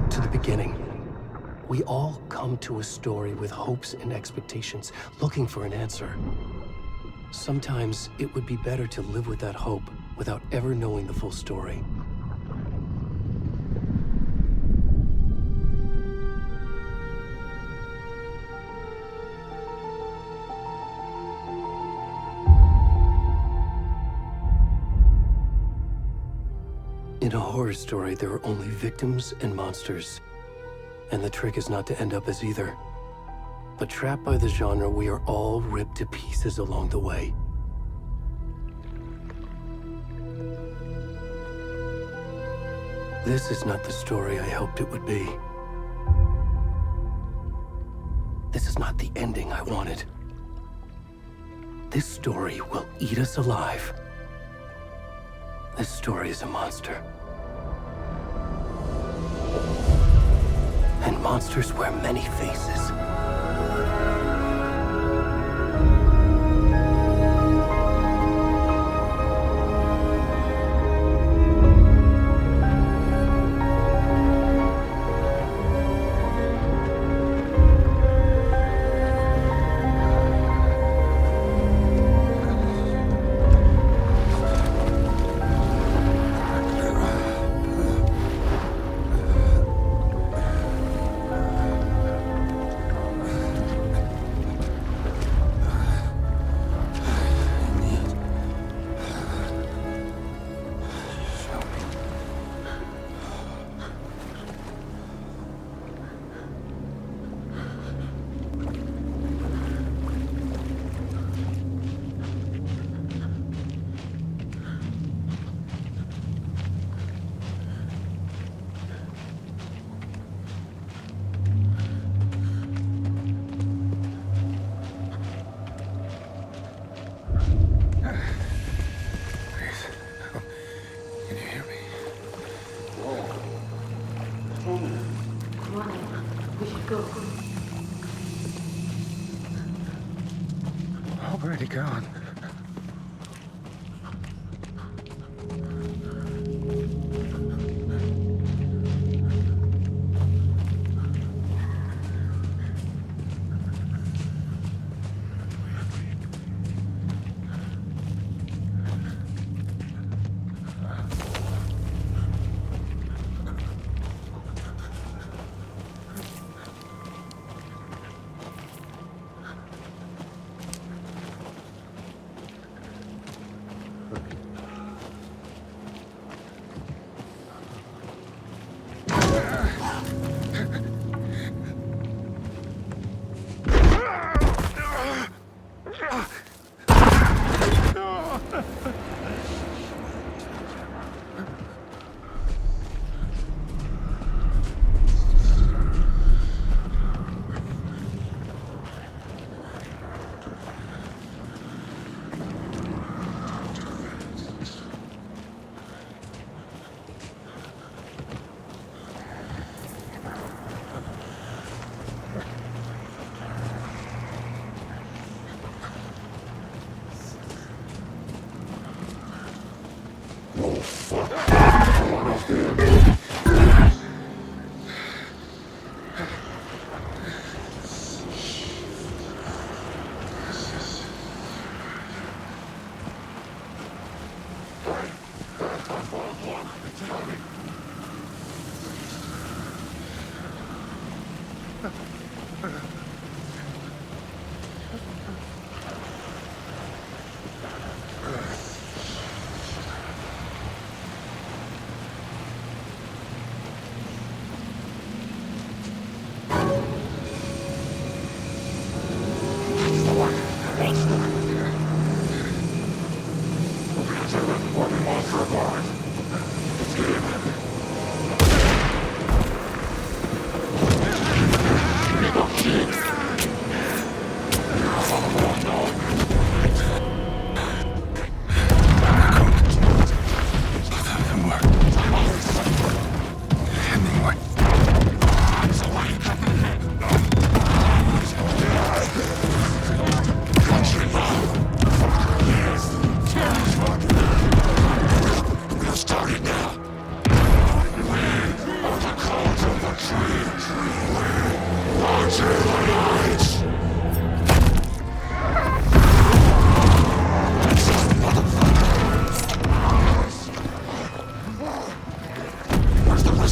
back to the beginning. We all come to a story with hopes and expectations, looking for an answer. Sometimes it would be better to live with that hope without ever knowing the full story. In a horror story, there are only victims and monsters. And the trick is not to end up as either. But trapped by the genre, we are all ripped to pieces along the way. This is not the story I hoped it would be. This is not the ending I wanted. This story will eat us alive. This story is a monster. And monsters wear many faces. Already gone.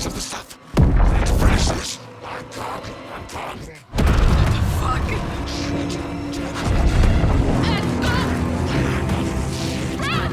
of the stuff. Let's finish this. I'm done. What the fuck? Run!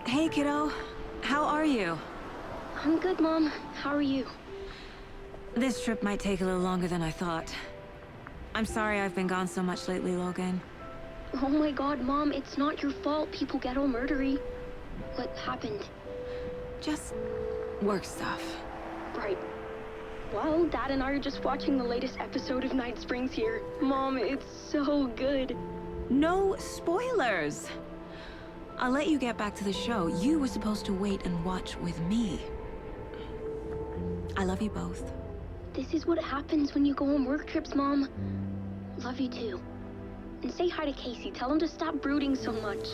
Hey, kiddo. How are you? I'm good, Mom. How are you? This trip might take a little longer than I thought. I'm sorry I've been gone so much lately, Logan. Oh my god, Mom, it's not your fault people get all murdery. What happened? Just work stuff. Right. Well, Dad and I are just watching the latest episode of Night Springs here. Mom, it's so good. No spoilers! I'll let you get back to the show. You were supposed to wait and watch with me. I love you both. This is what happens when you go on work trips, Mom. Love you too. And say hi to Casey. Tell him to stop brooding so much.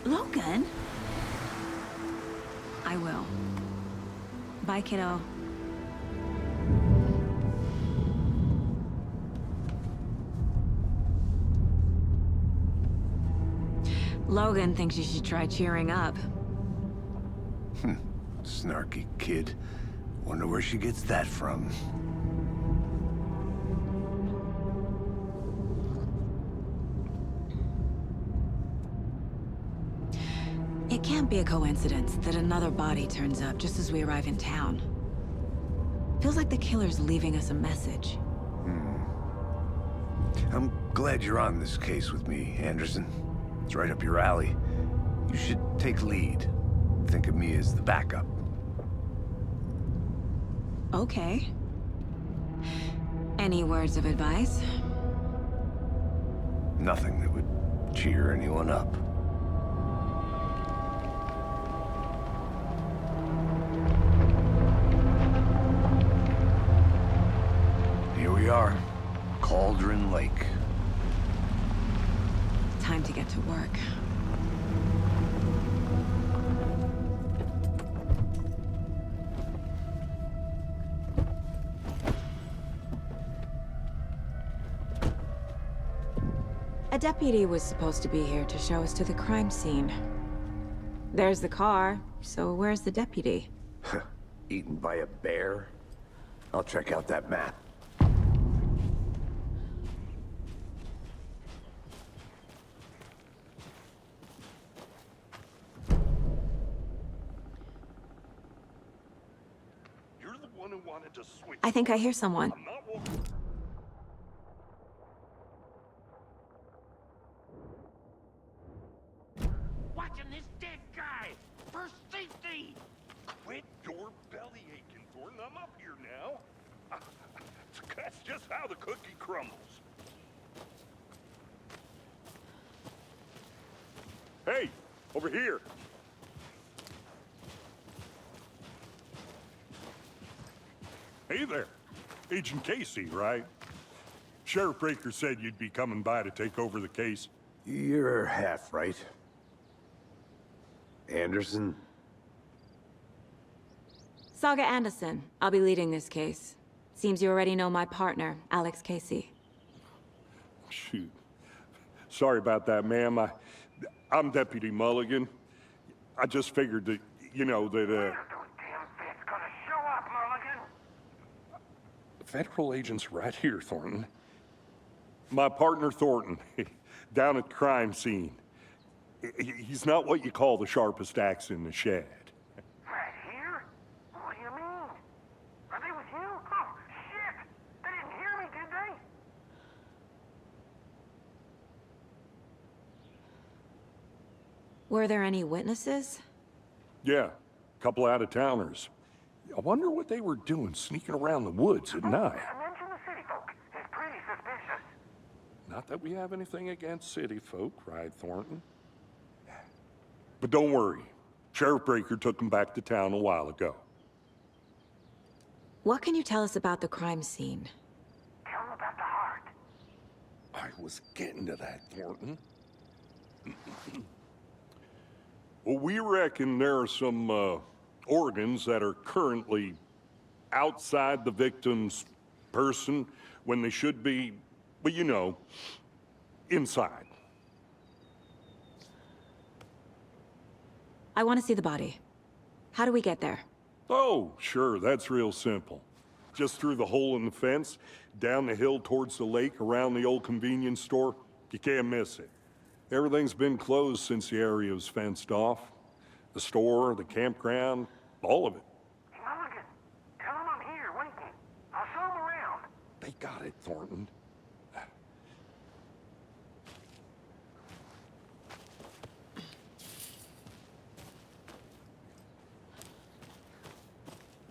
Logan? I will. Bye, kiddo. Logan thinks you should try cheering up. Snarky kid. Wonder where she gets that from. It can't be a coincidence that another body turns up just as we arrive in town. Feels like the killer's leaving us a message. I'm glad you're on this case with me, Anderson. It's right up your alley. You should take lead. Think of me as the backup. Okay. Any words of advice? Nothing that would cheer anyone up. Here we are. Cauldron Lake. Time to get to work. A deputy was supposed to be here to show us to the crime scene. There's the car, so where's the deputy? Eaten by a bear? I'll check out that map. You're the one who wanted to switch. I think I hear someone. I'm not walking. Watching this dead guy for safety. Quit your belly aching, Thornton. I'm up here now. That's just how the cookie crumbles. Hey, over here. Hey there. Agent Casey, right? Sheriff Breaker said you'd be coming by to take over the case. You're half right. Anderson? Saga Anderson. I'll be leading this case. Seems you already know my partner, Alex Casey. Shoot. Sorry about that, ma'am. I'm Deputy Mulligan. I just figured that, you know, that, Where's those damn feds gonna show up, Mulligan? federal agent's right here, Thornton. My partner, Thornton, down at the crime scene. He's not what you call the sharpest axe in the shed. Right here? What do you mean? Are they with you? Oh, shit! They didn't hear me, did they? Were there any witnesses? Yeah, a couple out-of-towners. I wonder what they were doing sneaking around the woods at night. Mention the city folk. It's pretty suspicious. Not that we have anything against city folk, right, Thornton? But don't worry. Sheriff Breaker took them back to town a while ago. What can you tell us about the crime scene? Tell them about the heart. I was getting to that, Thornton. Well, we reckon there are some, organs that are currently outside the victim's person when they should be, well, you know, inside. I want to see the body. How do we get there? Oh, sure, that's real simple. Just through the hole in the fence, down the hill towards the lake, around the old convenience store. You can't miss it. Everything's been closed since the area was fenced off. The store, the campground, all of it. Mulligan, tell them I'm here waiting. I'll show them around. They got it, Thornton.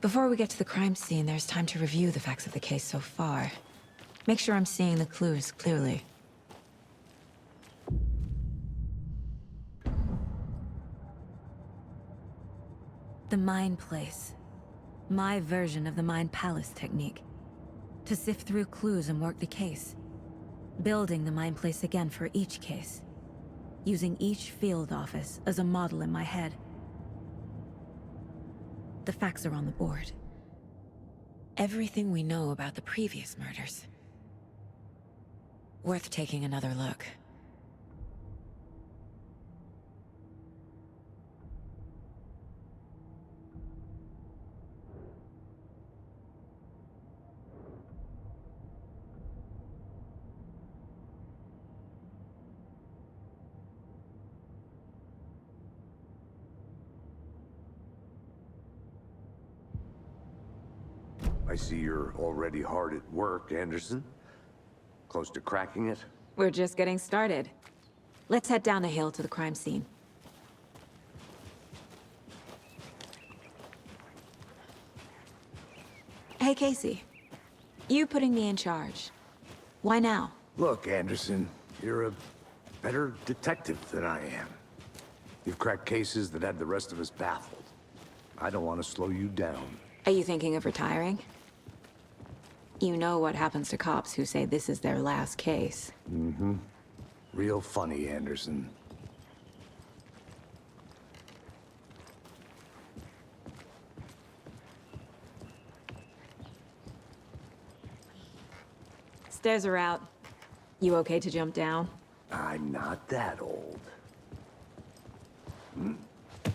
Before we get to the crime scene, there's time to review the facts of the case so far. Make sure I'm seeing the clues clearly. The Mind Place. My version of the Mind Palace technique. To sift through clues and work the case. Building the Mind Place again for each case. Using each field office as a model in my head. The facts are on the board. Everything we know about the previous murders. Worth taking another look. I see you're already hard at work, Anderson. Close to cracking it? We're just getting started. Let's head down the hill to the crime scene. Hey, Casey. You putting me in charge. Why now? Look, Anderson, you're a better detective than I am. You've cracked cases that had the rest of us baffled. I don't want to slow you down. Are you thinking of retiring? You know what happens to cops who say this is their last case. Mm-hmm. Real funny, Anderson. Stairs are out. You okay to jump down? I'm not that old.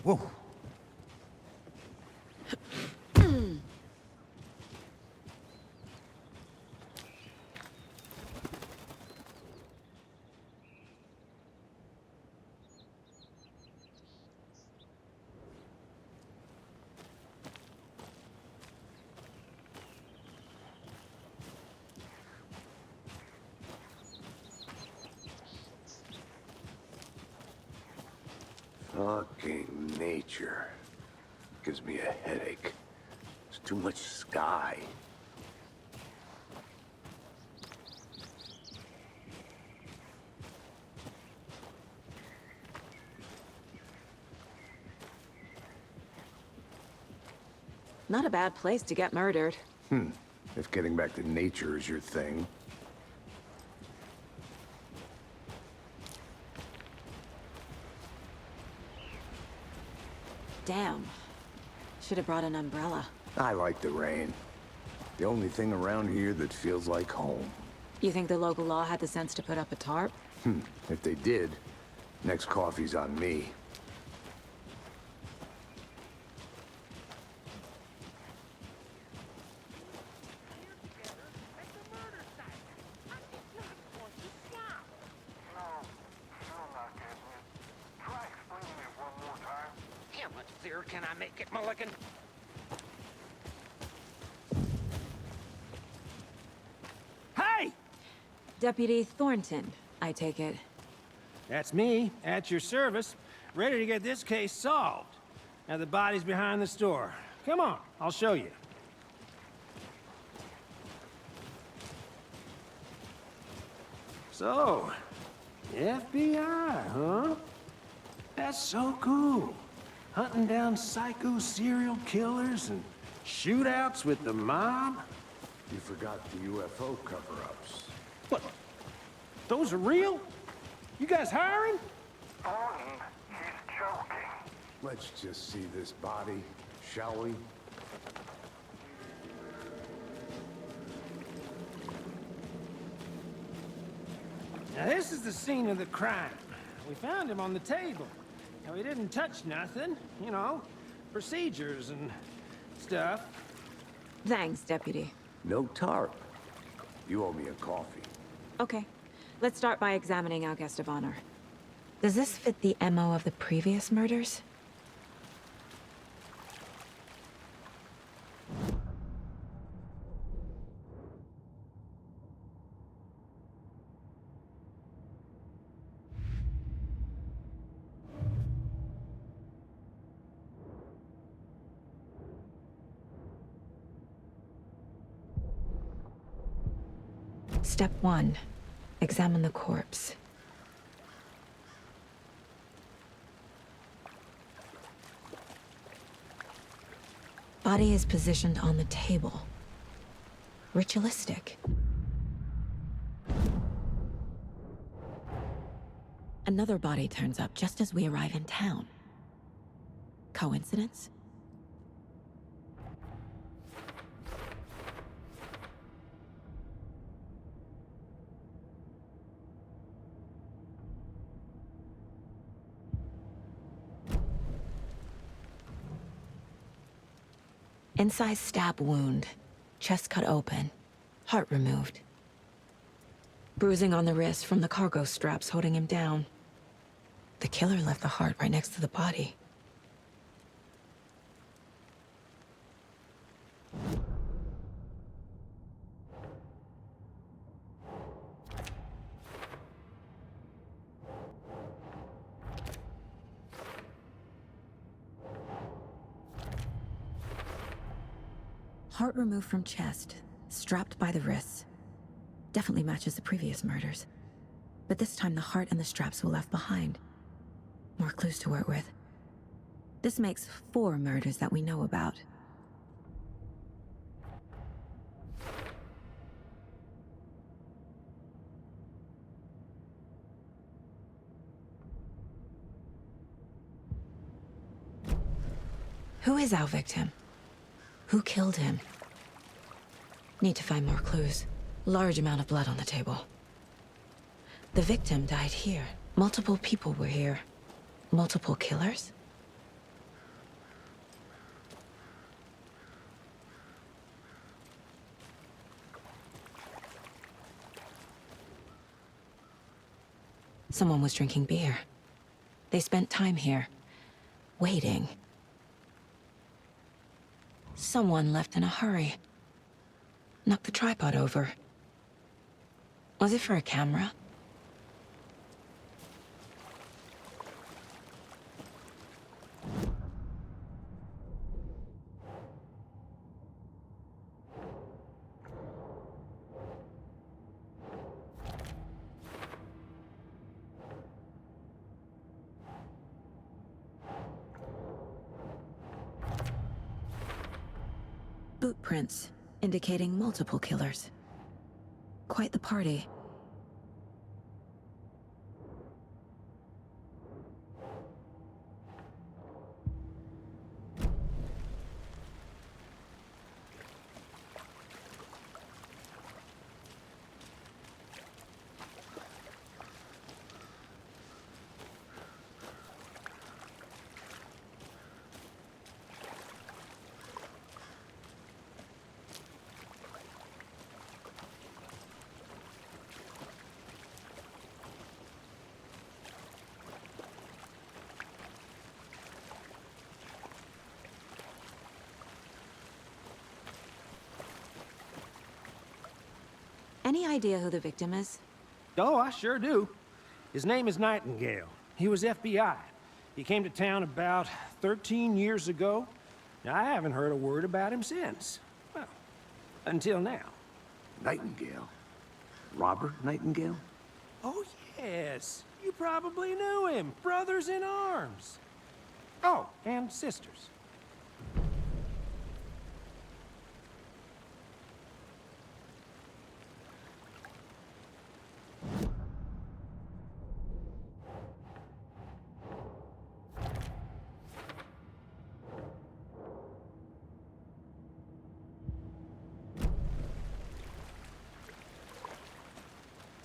Whoa. Fucking nature. Gives me a headache. There's too much sky. Not a bad place to get murdered. If getting back to nature is your thing. Damn. Should have brought an umbrella. I like the rain. The only thing around here that feels like home. You think the local law had the sense to put up a tarp? If they did, next coffee's on me. How much clearer can I make it, Mulligan? Hey! Deputy Thornton, I take it. That's me, at your service, ready to get this case solved. Now the body's behind the store. Come on, I'll show you. So, FBI, huh? That's so cool. Hunting down psycho serial killers and shootouts with the mob. You forgot the UFO cover-ups. What? Those are real? You guys hiring? Thornton, he's joking. Let's just see this body, shall we? Now this is the scene of the crime. We found him on the table. Now he didn't touch nothing, you know, procedures and stuff. Thanks, Deputy. No tarp. You owe me a coffee. Okay. Let's start by examining our guest of honor. Does this fit the MO of the previous murders? Step 1. Examine the corpse. Body is positioned on the table. Ritualistic. Another body turns up just as we arrive in town. Coincidence? Incised stab wound. Chest cut open. Heart removed. Bruising on the wrist from the cargo straps holding him down. The killer left the heart right next to the body. Heart removed from chest, strapped by the wrists. Definitely matches the previous murders. But this time the heart and the straps were left behind. More clues to work with. This makes 4 murders that we know about. Who is our victim? Who killed him? Need to find more clues. Large amount of blood on the table. The victim died here. Multiple people were here. Multiple killers? Someone was drinking beer. They spent time here, waiting. Someone left in a hurry. Knocked the tripod over. Was it for a camera? Boot prints, indicating multiple killers. Quite the party. Any idea who the victim is? Oh, I sure do. His name is Nightingale. He was FBI. He came to town about 13 years ago. I haven't heard a word about him since. Well, until now. Nightingale? Robert Nightingale? Oh, yes. You probably knew him. Brothers in arms. Oh, and sisters.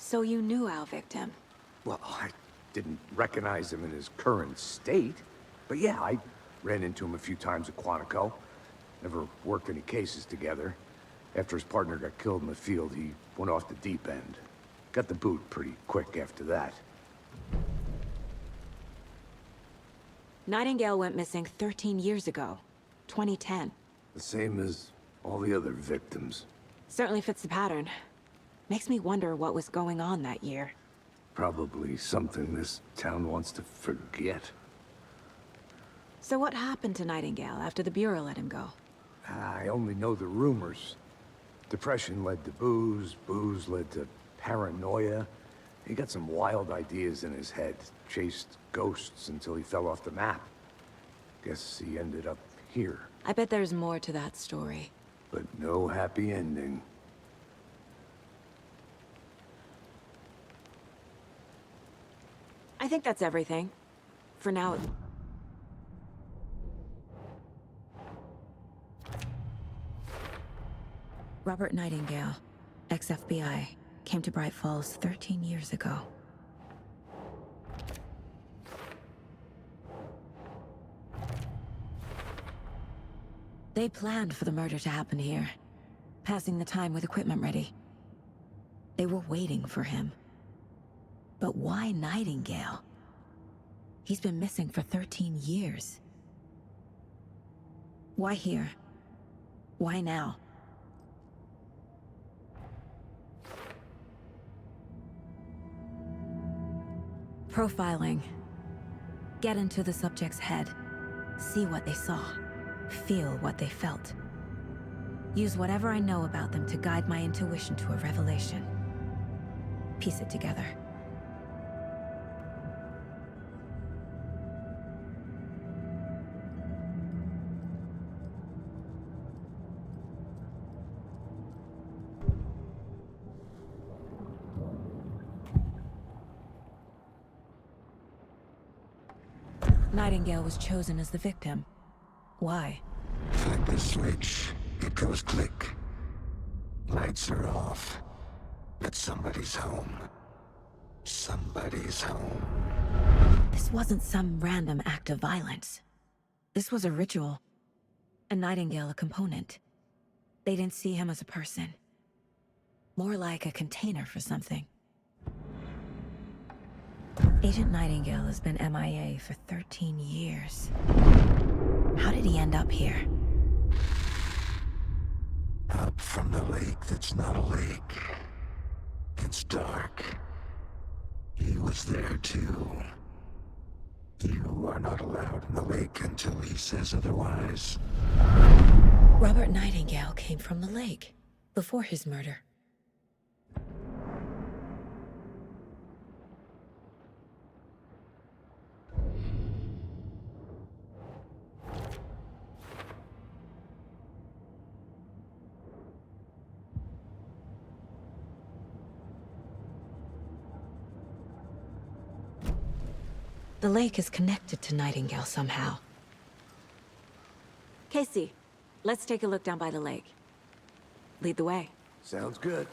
So you knew our victim? Well, I didn't recognize him in his current state. But yeah, I ran into him a few times at Quantico. Never worked any cases together. After his partner got killed in the field, he went off the deep end. Got the boot pretty quick after that. Nightingale went missing 13 years ago. 2010. The same as all the other victims. Certainly fits the pattern. Makes me wonder what was going on that year. Probably something this town wants to forget. So what happened to Nightingale after the Bureau let him go? I only know the rumors. Depression led to booze, booze led to paranoia. He got some wild ideas in his head, chased ghosts until he fell off the map. Guess he ended up here. I bet there's more to that story. But no happy ending. I think that's everything. For now. Robert Nightingale, ex-FBI, came to Bright Falls 13 years ago. They planned for the murder to happen here, passing the time with equipment ready. They were waiting for him. But why Nightingale? He's been missing for 13 years. Why here? Why now? Profiling. Get into the subject's head. See what they saw. Feel what they felt. Use whatever I know about them to guide my intuition to a revelation. Piece it together. Nightingale was chosen as the victim. Why? Flip the switch, it goes click. Lights are off. But somebody's home. Somebody's home. This wasn't some random act of violence. This was a ritual. And Nightingale a component. They didn't see him as a person. More like a container for something. Agent Nightingale has been MIA for 13 years. How did he end up here? Up from the lake that's not a lake. It's dark. He was there too. You are not allowed in the lake until he says otherwise. Robert Nightingale came from the lake, before his murder. The lake is connected to Nightingale somehow. Casey, let's take a look down by the lake. Lead the way. Sounds good.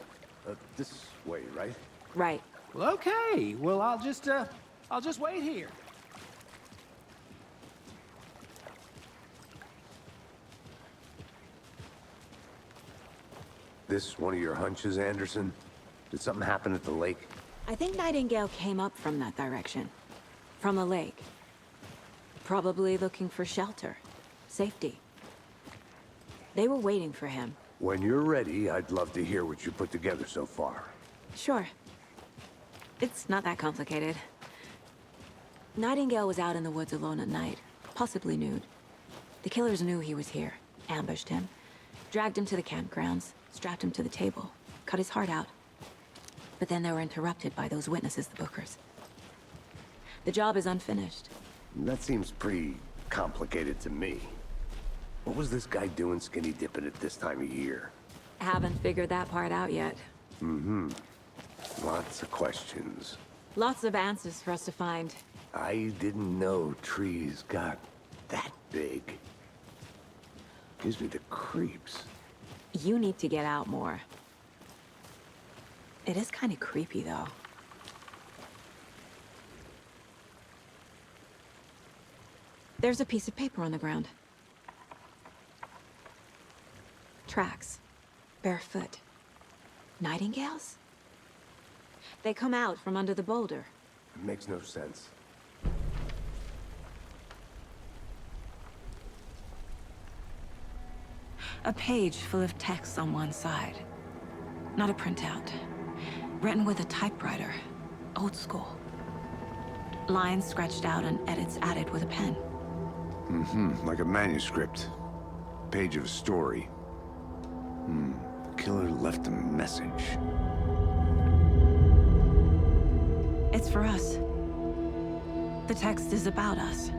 This way, right? Right. Well, okay. Well, I'll just wait here. This one of your hunches, Anderson? Did something happen at the lake? I think Nightingale came up from that direction. From the lake. Probably looking for shelter. Safety. They were waiting for him. When you're ready, I'd love to hear what you put together so far. Sure. It's not that complicated. Nightingale was out in the woods alone at night, possibly nude. The killers knew he was here, ambushed him, dragged him to the campgrounds, strapped him to the table, cut his heart out. But then they were interrupted by those witnesses, the Bookers. The job is unfinished. That seems pretty complicated to me. What was this guy doing skinny dipping at this time of year? Haven't figured that part out yet. Mm-hmm. Lots of questions. Lots of answers for us to find. I didn't know trees got that big. Gives me the creeps. You need to get out more. It is kind of creepy, though. There's a piece of paper on the ground. Tracks. Barefoot. Nightingales? They come out from under the boulder. It makes no sense. A page full of text on one side. Not a printout. Written with a typewriter. Old school. Lines scratched out and edits added with a pen. Mm-hmm. Like a manuscript. Page of a story. The killer left a message. It's for us. The text is about us.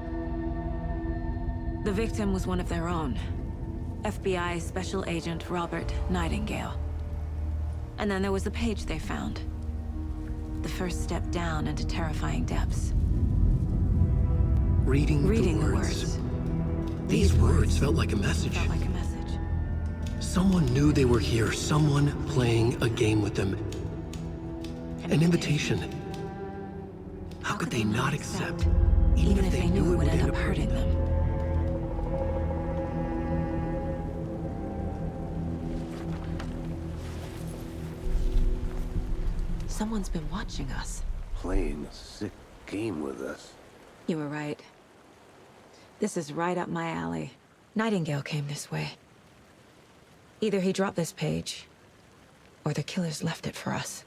The victim was one of their own. FBI Special Agent Robert Nightingale. And then there was the page they found. The first step down into terrifying depths. Reading the words. These words felt like a message. Someone knew they were here. Someone playing a game with them. An invitation. How could they not accept, even if they knew it would end up hurting them? Someone's been watching us. Playing a sick game with us. You were right. This is right up my alley. Nightingale came this way. Either he dropped this page, or the killers left it for us.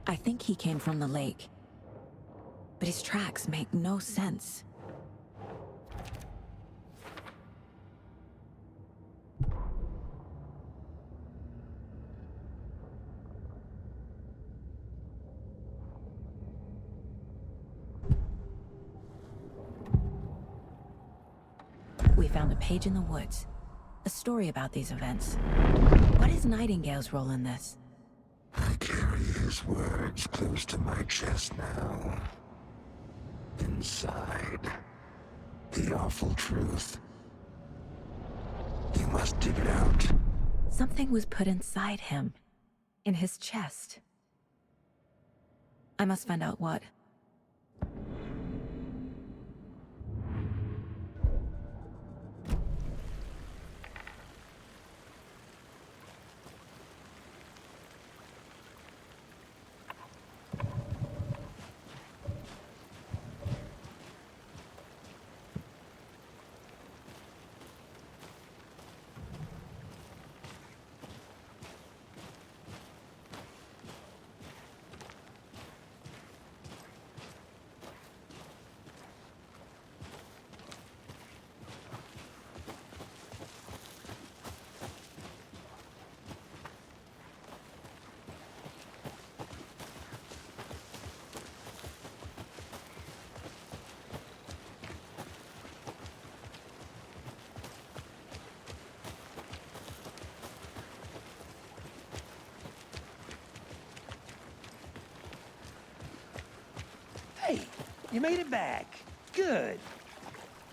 I think he came from the lake. But his tracks make no sense. We found a page in the woods. A story about these events. What is Nightingale's role in this? I carry his words close to my chest now. Inside, the awful truth. You must dig it out. Something was put inside him. In his chest. I must find out what. Hey, you made it back. Good.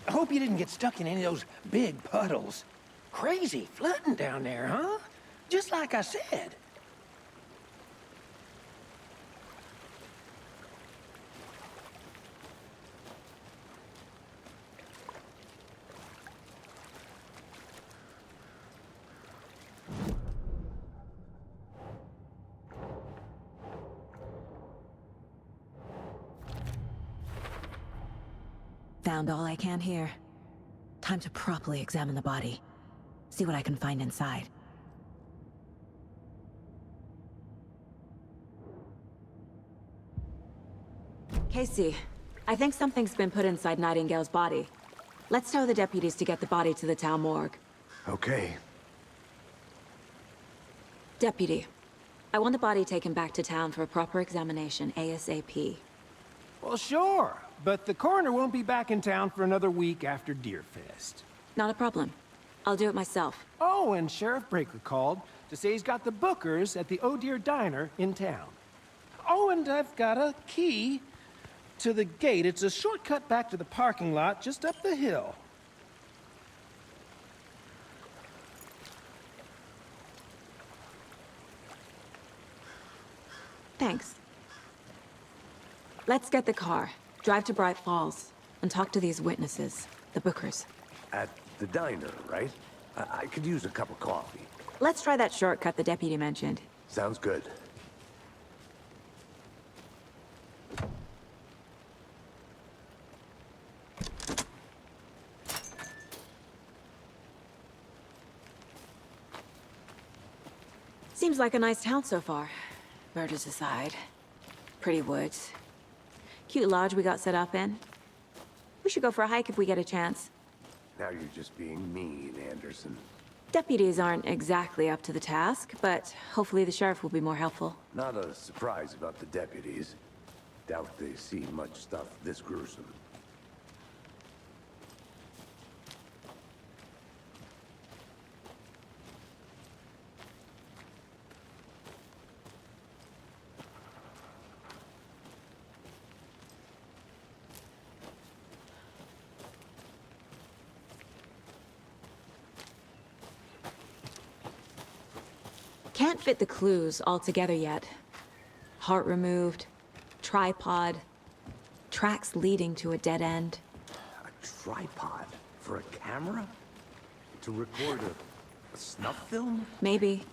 I hope you didn't get stuck in any of those big puddles. Crazy flooding down there, huh? Just like I said. sound all I can hear. Time to properly examine the body. See what I can find inside. Casey, I think something's been put inside Nightingale's body. Let's tell the deputies to get the body to the town morgue. Okay. Deputy, I want the body taken back to town for a proper examination ASAP. Well, sure, but the coroner won't be back in town for another week after Deerfest. Not a problem. I'll do it myself. Oh, and Sheriff Breaker called to say he's got the bookers at the Oh Dear Diner in town. Oh, and I've got a key to the gate. It's a shortcut back to the parking lot just up the hill. Thanks. Let's get the car, drive to Bright Falls, and talk to these witnesses, the bookers. At the diner, right? I could use a cup of coffee. Let's try that shortcut the deputy mentioned. Sounds good. Seems like a nice town so far. Murders aside. Pretty woods. Cute lodge we got set up in. We should go for a hike if we get a chance. Now you're just being mean, Anderson. Deputies aren't exactly up to the task, but hopefully the sheriff will be more helpful. Not a surprise about the deputies. Doubt they see much stuff this gruesome. Can't fit the clues all together yet. Heart removed, tripod, tracks leading to a dead end. A tripod? For a camera? To record a snuff film? Maybe.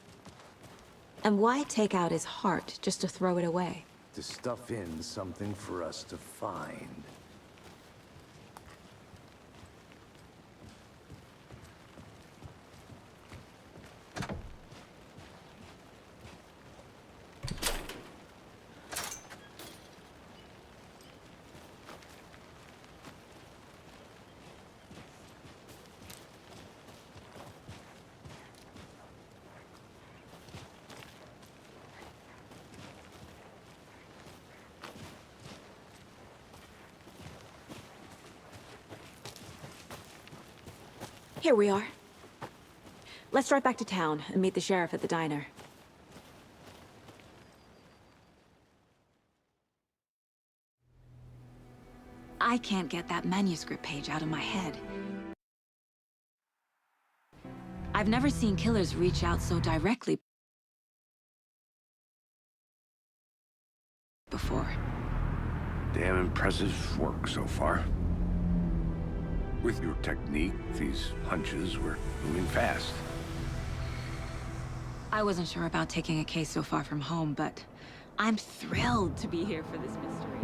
And why take out his heart just to throw it away? To stuff in something for us to find. Here we are. Let's drive back to town and meet the sheriff at the diner. I can't get that manuscript page out of my head. I've never seen killers reach out so directly before. Damn impressive work so far. With your technique, these hunches were moving fast. I wasn't sure about taking a case so far from home, but I'm thrilled to be here for this mystery.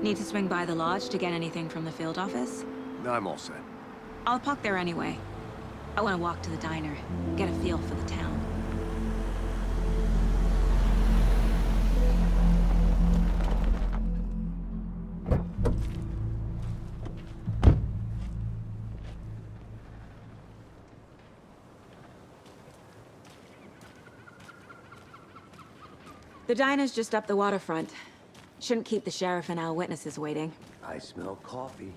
Need to swing by the lodge to get anything from the field office? No, I'm all set. I'll park there anyway. I want to walk to the diner, get a feel for the town. The diner's just up the waterfront. Shouldn't keep the sheriff and our witnesses waiting. I smell coffee.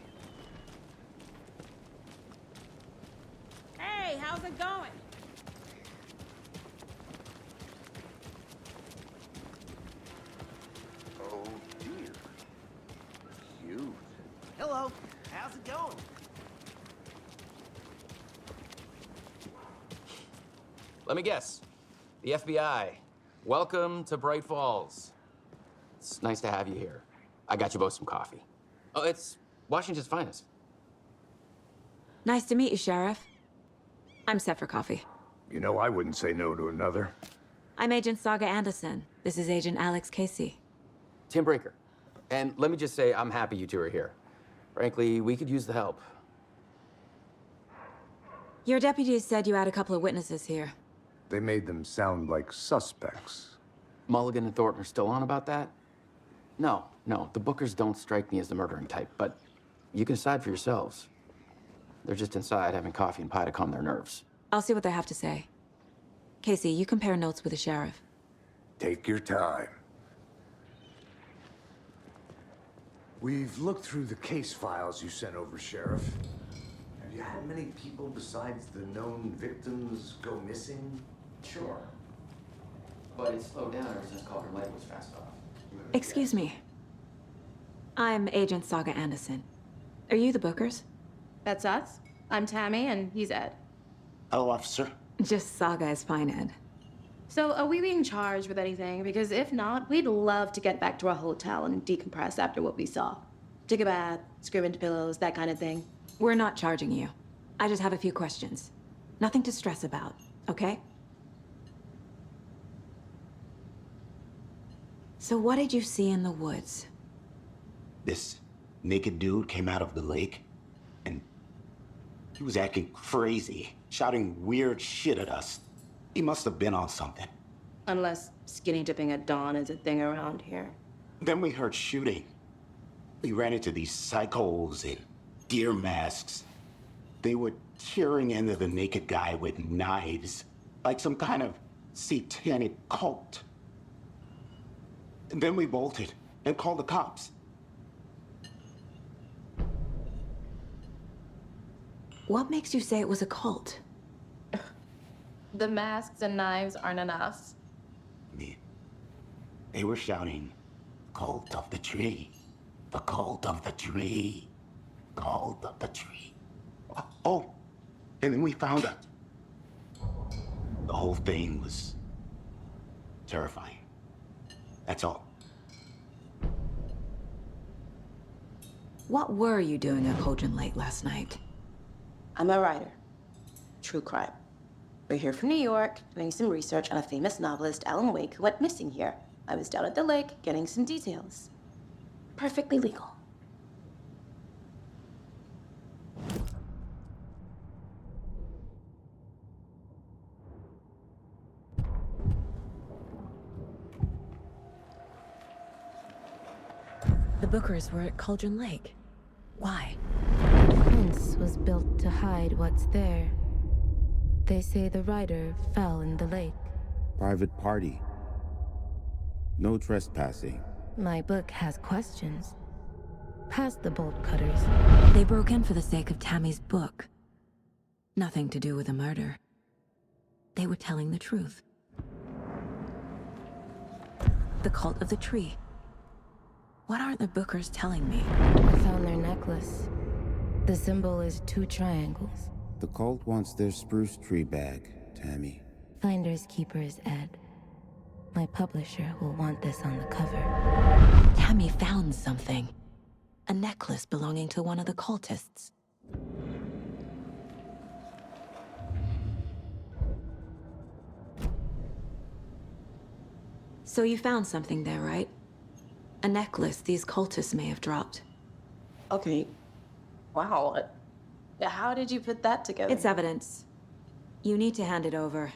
Hey, how's it going? Oh dear. Cute. Hello. How's it going? Let me guess. The FBI. Welcome to Bright Falls. It's nice to have you here. I got you both some coffee. Oh, it's Washington's finest. Nice to meet you, Sheriff. I'm set for coffee. You know, I wouldn't say no to another. I'm Agent Saga Anderson. This is Agent Alex Casey. Tim Breaker. And let me just say, I'm happy you two are here. Frankly, we could use the help. Your deputies said you had a couple of witnesses here. They made them sound like suspects. Mulligan and Thornton are still on about that? No, the Bookers don't strike me as the murdering type, but you can decide for yourselves. They're just inside having coffee and pie to calm their nerves. I'll see what they have to say. Casey, you compare notes with the sheriff. Take your time. We've looked through the case files you sent over, Sheriff. Have you had many people besides the known victims go missing? Sure. But it slowed down ever since Calder Lake was fast off. Excuse me. I'm Agent Saga Anderson. Are you the Bookers? That's us. I'm Tammy, and he's Ed. Hello, officer. Just Saga is fine, Ed. So, are we being charged with anything? Because if not, we'd love to get back to our hotel and decompress after what we saw. Take a bath, scream into pillows, that kind of thing. We're not charging you. I just have a few questions. Nothing to stress about, okay? So what did you see in the woods? This naked dude came out of the lake, and he was acting crazy, shouting weird shit at us. He must have been on something. Unless skinny dipping at dawn is a thing around here. Then we heard shooting. We ran into these psychos in deer masks. They were tearing into the naked guy with knives, like some kind of satanic cult. And then we bolted and called the cops. What makes you say it was a cult? The masks and knives aren't enough. They were shouting, "Cult of the tree, the cult of the tree, cult of the tree." Oh, and then we found out. The whole thing was terrifying. That's all. What were you doing at Cauldron Lake last night? I'm a writer. True crime. We're here from New York, doing some research on a famous novelist, Alan Wake, who went missing here. I was down at the lake, getting some details. Perfectly legal. The Bookers were at Cauldron Lake. Why? The fence was built to hide what's there. They say the rider fell in the lake. Private party. No trespassing. My book has questions. Past the bolt cutters. They broke in for the sake of Tammy's book. Nothing to do with a murder. They were telling the truth. The cult of the tree. What aren't the Bookers telling me? I found their necklace. The symbol is 2 triangles. The cult wants their spruce tree bag, Tammy. Finders keepers, Ed. My publisher will want this on the cover. Tammy found something. A necklace belonging to one of the cultists. So you found something there, right? A necklace these cultists may have dropped. Okay. Wow. How did you put that together? It's evidence. You need to hand it over.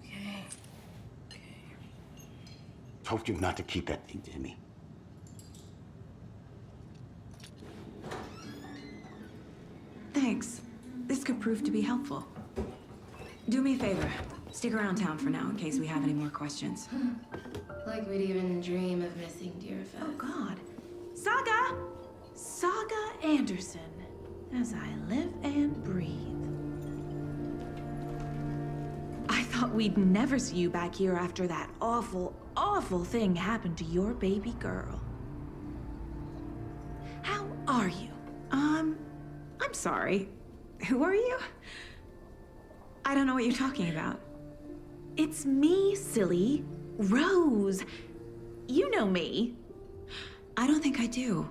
Okay. Told you not to keep that thing, Tammy. Thanks. This could prove to be helpful. Do me a favor. Stick around town for now in case we have any more questions. Like we'd even dream of missing dear fed. Oh, God. Saga! Saga Anderson. As I live and breathe. I thought we'd never see you back here after that awful, awful thing happened to your baby girl. How are you? I'm sorry. Who are you? I don't know what you're talking about. It's me, silly. Rose. You know me. I don't think I do.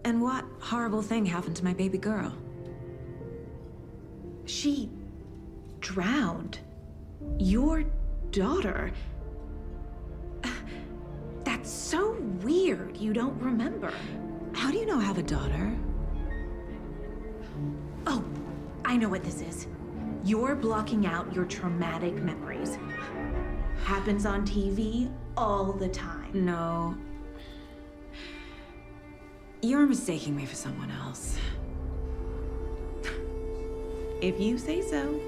And what horrible thing happened to my baby girl? She drowned. Your daughter. That's so weird you don't remember. How do you know I have a daughter? Oh, I know what this is. You're blocking out your traumatic memories. Happens on TV all the time. No. You're mistaking me for someone else. If you say so.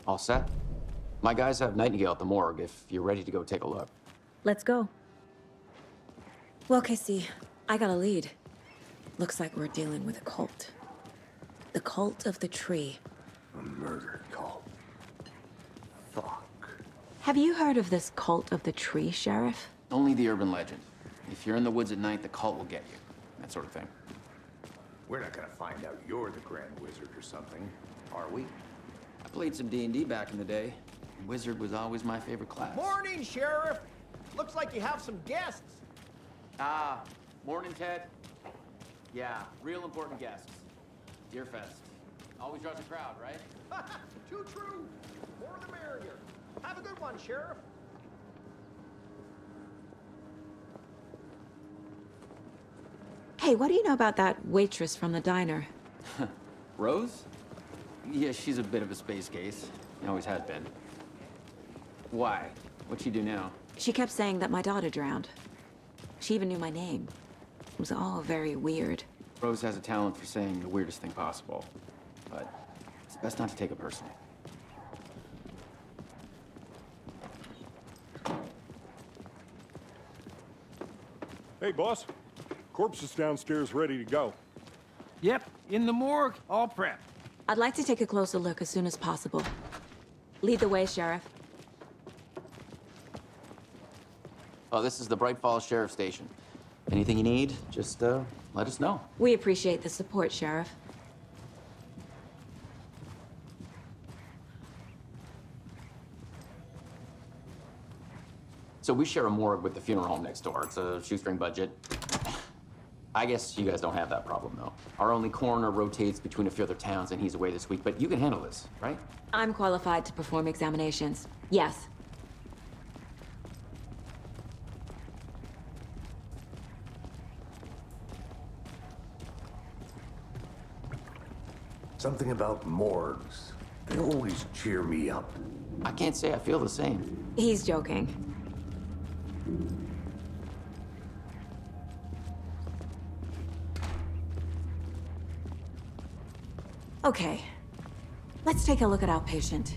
All set? My guys have Nightingale at the morgue if you're ready to go take a look. Let's go. Well, Casey, I got a lead. Looks like we're dealing with a cult. The cult of the tree. A murder cult. Fuck. Have you heard of this cult of the tree, Sheriff? Only the urban legend. If you're in the woods at night, the cult will get you. That sort of thing. We're not gonna find out you're the Grand Wizard or something, are we? I played some D&D back in the day. Wizard was always my favorite class. Morning, Sheriff. Looks like you have some guests. Ah, morning, Ted. Yeah, real important guests. Deerfest. Always draws a crowd, right? Too true. More the merrier. Have a good one, Sheriff. Hey, what do you know about that waitress from the diner? Rose? Yeah, she's a bit of a space case. Always has been. Why? What'd she do now? She kept saying that my daughter drowned. She even knew my name. It was all very weird. Rose has a talent for saying the weirdest thing possible. But it's best not to take it personally. Hey, boss. Corpse is downstairs ready to go. Yep, in the morgue, all prepped. I'd like to take a closer look as soon as possible. Lead the way, Sheriff. Oh, this is the Bright Falls Sheriff Station. Anything you need, just let us know. We appreciate the support, Sheriff. So we share a morgue with the funeral home next door. It's a shoestring budget. I guess you guys don't have that problem, though. Our only coroner rotates between a few other towns, and he's away this week, but you can handle this, right? I'm qualified to perform examinations. Yes. Something about morgues. They always cheer me up. I can't say I feel the same. He's joking. Okay. Let's take a look at our patient.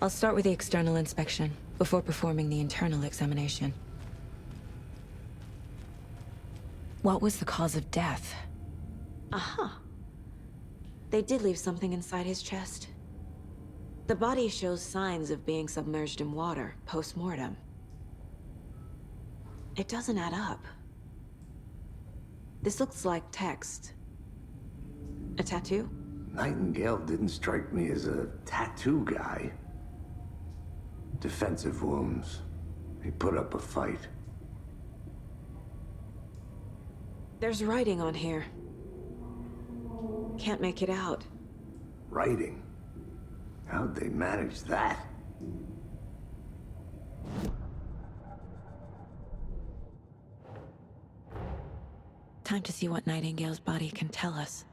I'll start with the external inspection before performing the internal examination. What was the cause of death? Aha. They did leave something inside his chest. The body shows signs of being submerged in water post-mortem. It doesn't add up. This looks like text. A tattoo? Nightingale didn't strike me as a tattoo guy. Defensive wounds. He put up a fight. There's writing on here. Can't make it out. Writing? How'd they manage that? Time to see what Nightingale's body can tell us.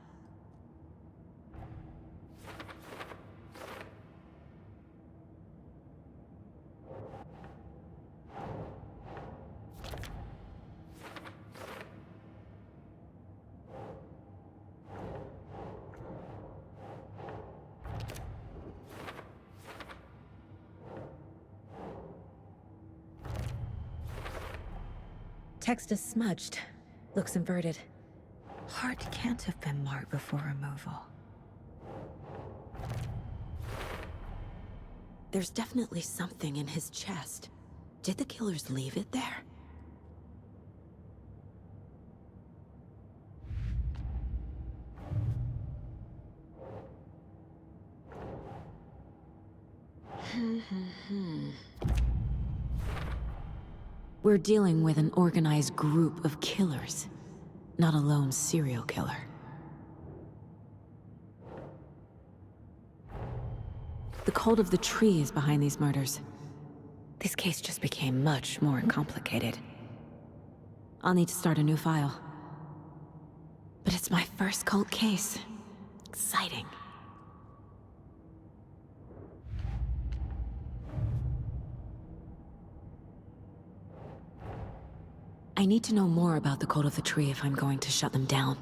Text is smudged. Looks inverted. Heart can't have been marked before removal. There's definitely something in his chest. Did the killers leave it there? We're dealing with an organized group of killers, not a lone serial killer. The cult of the tree is behind these murders. This case just became much more complicated. I'll need to start a new file. But it's my first cult case. Exciting. I need to know more about the cult of the tree if I'm going to shut them down.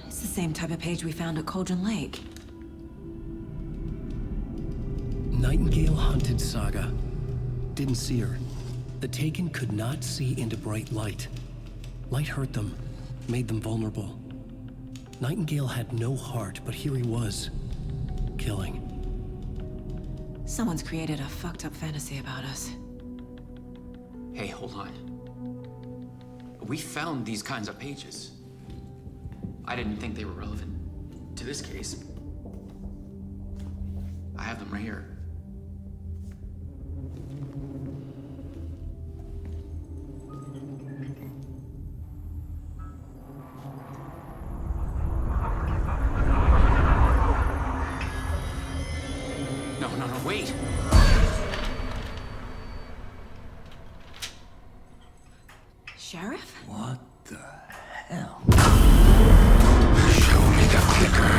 Same type of page we found at Cauldron Lake. Nightingale hunted Saga. Didn't see her. The Taken could not see into bright light. Light hurt them, made them vulnerable. Nightingale had no heart, but here he was, killing. Someone's created a fucked up fantasy about us. Hey, hold on. We found these kinds of pages. I didn't think they were relevant to this case. I have them right here. No, wait! Sheriff? What the hell? Show me the clicker.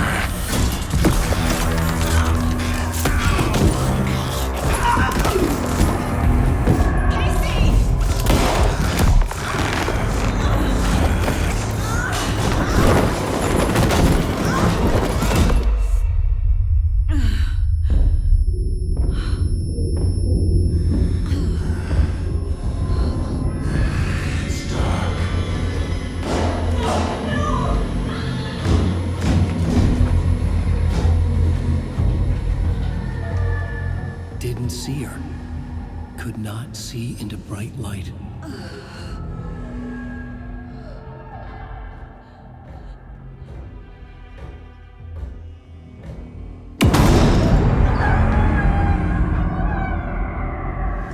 Didn't see her. Could not see into bright light.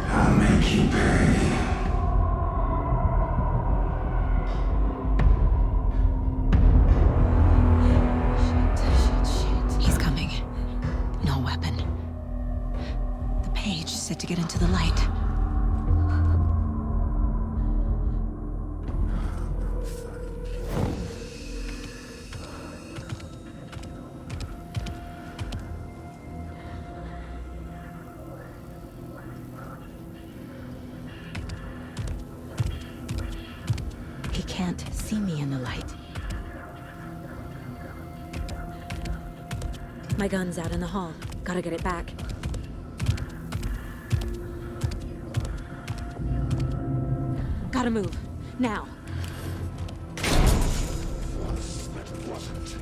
I'll make you pay. He's coming. No weapon. The page set to get into the light. He can't see me in the light. My gun's out in the hall. Gotta get it back. Gotta move. Now. Once that wasn't.